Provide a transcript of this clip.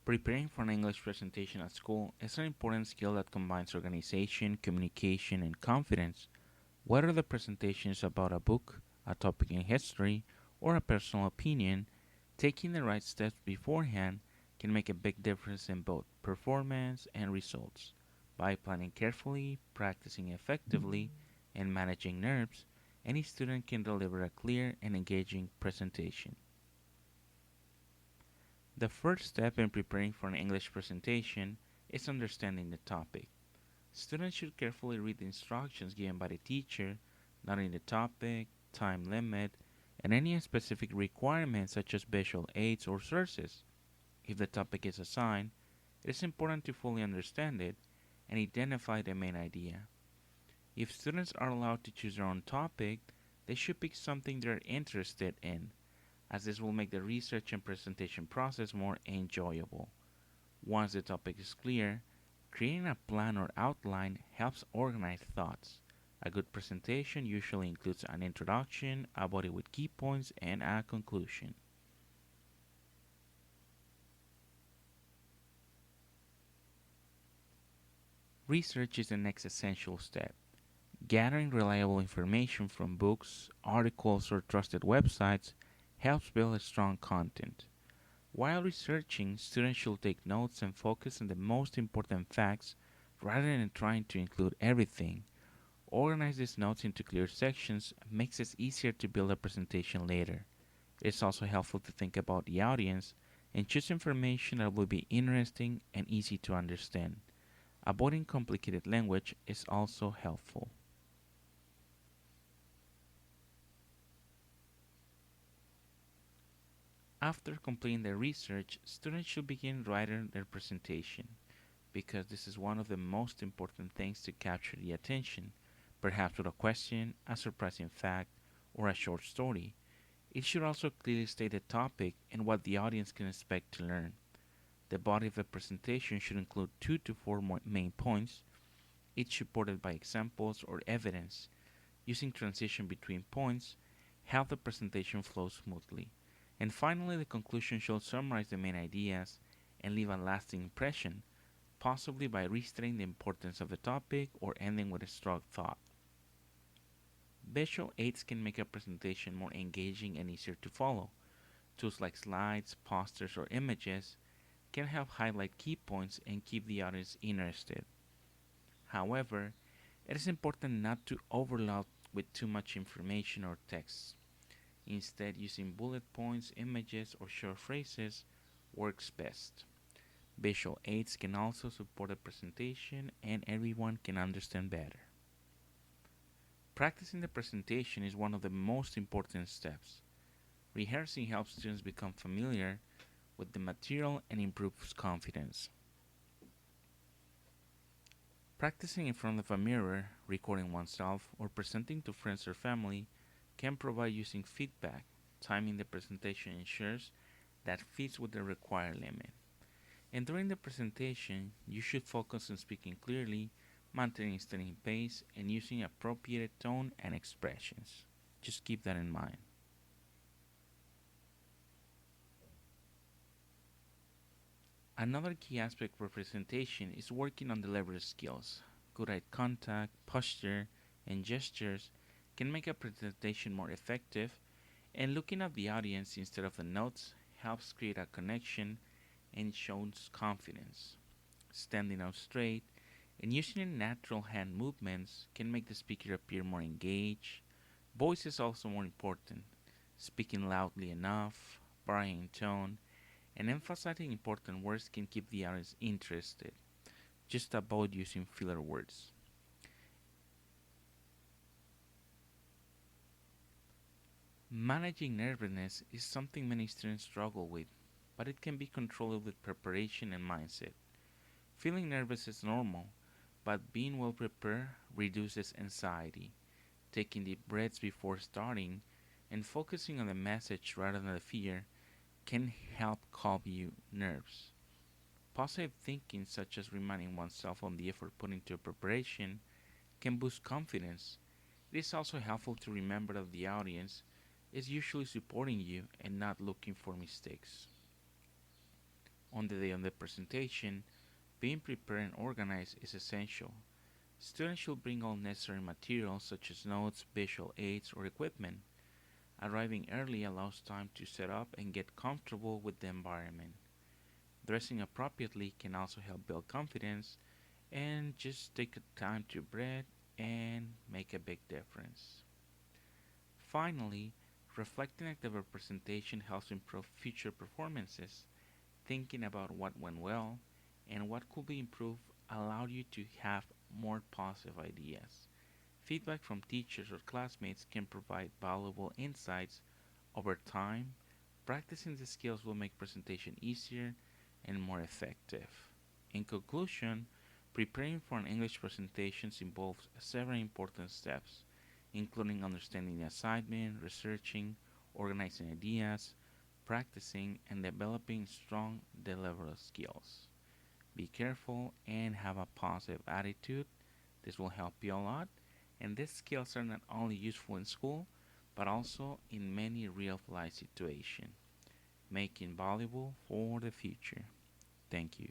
Preparing for an English presentation at school is an important skill that combines organization, communication, and confidence. Whether the presentation is about a book, a topic in history, or a personal opinion, taking the right steps beforehand can make a big difference in both performance and results. By planning carefully, practicing effectively, and managing nerves, any student can deliver a clear and engaging presentation. The first step in preparing for an English presentation is understanding the topic. Students should carefully read the instructions given by the teacher, noting the topic, time limit, and any specific requirements such as visual aids or sources. If the topic is assigned, it is important to fully understand it and identify the main idea. If students are allowed to choose their own topic, they should pick something they're interested in, as this will make the research and presentation process more enjoyable. Once the topic is clear, creating a plan or outline helps organize thoughts. A good presentation usually includes an introduction, a body with key points, and a conclusion. Research is the next essential step. Gathering reliable information from books, articles, or trusted websites helps build a strong content. While researching, students should take notes and focus on the most important facts rather than trying to include everything. Organize these notes into clear sections makes it easier to build a presentation later. It's also helpful to think about the audience and choose information that will be interesting and easy to understand. Avoiding complicated language is also helpful. After completing their research, students should begin writing their presentation because this is one of the most important things to capture the attention, perhaps with a question, a surprising fact, or a short story. It should also clearly state the topic and what the audience can expect to learn. The body of the presentation should include 2 to 4 main points, each supported by examples or evidence. Using transition between points help the presentation flow smoothly. And finally, the conclusion should summarize the main ideas and leave a lasting impression, possibly by restating the importance of the topic or ending with a strong thought. Visual aids can make a presentation more engaging and easier to follow. Tools like slides, posters, or images can help highlight key points and keep the audience interested. However, it is important not to overload with too much information or text. Instead, using bullet points, images, or short phrases works best. Visual aids can also support a presentation and everyone can understand better. Practicing the presentation is one of the most important steps. Rehearsing helps students become familiar with the material and improves confidence. Practicing in front of a mirror, recording oneself, or presenting to friends or family can provide using feedback. Timing the presentation ensures that fits with the required limit. And during the presentation, you should focus on speaking clearly, maintaining steady pace, and using appropriate tone and expressions. Just keep that in mind. Another key aspect for presentation is working on delivery skills. Good eye contact, posture, and gestures can make a presentation more effective, and looking at the audience instead of the notes helps create a connection and shows confidence. Standing out straight and using natural hand movements can make the speaker appear more engaged. Voice is also more important. Speaking loudly enough, varying tone, and emphasizing important words can keep the audience interested. Just avoid using filler words. Managing nervousness is something many students struggle with, but it can be controlled with preparation and mindset. Feeling nervous is normal, but being well prepared reduces anxiety. Taking deep breaths before starting and focusing on the message rather than the fear can help calm your nerves. Positive thinking, such as reminding oneself of the effort put into preparation, can boost confidence. It is also helpful to remember that the audience is usually supporting you and not looking for mistakes. On the day of the presentation, being prepared and organized is essential. Students should bring all necessary materials such as notes, visual aids, or equipment. Arriving early allows time to set up and get comfortable with the environment. Dressing appropriately can also help build confidence and just take time to breathe and make a big difference. Finally, reflecting after the presentation helps improve future performances. Thinking about what went well and what could be improved allow you to have more positive ideas. Feedback from teachers or classmates can provide valuable insights over time. Practicing the skills will make presentation easier and more effective. In conclusion, preparing for an English presentation involves several important steps, including understanding the assignment, researching, organizing ideas, practicing, and developing strong delivery skills. Be careful and have a positive attitude. This will help you a lot. And these skills are not only useful in school, but also in many real life situations, making valuable for the future. Thank you.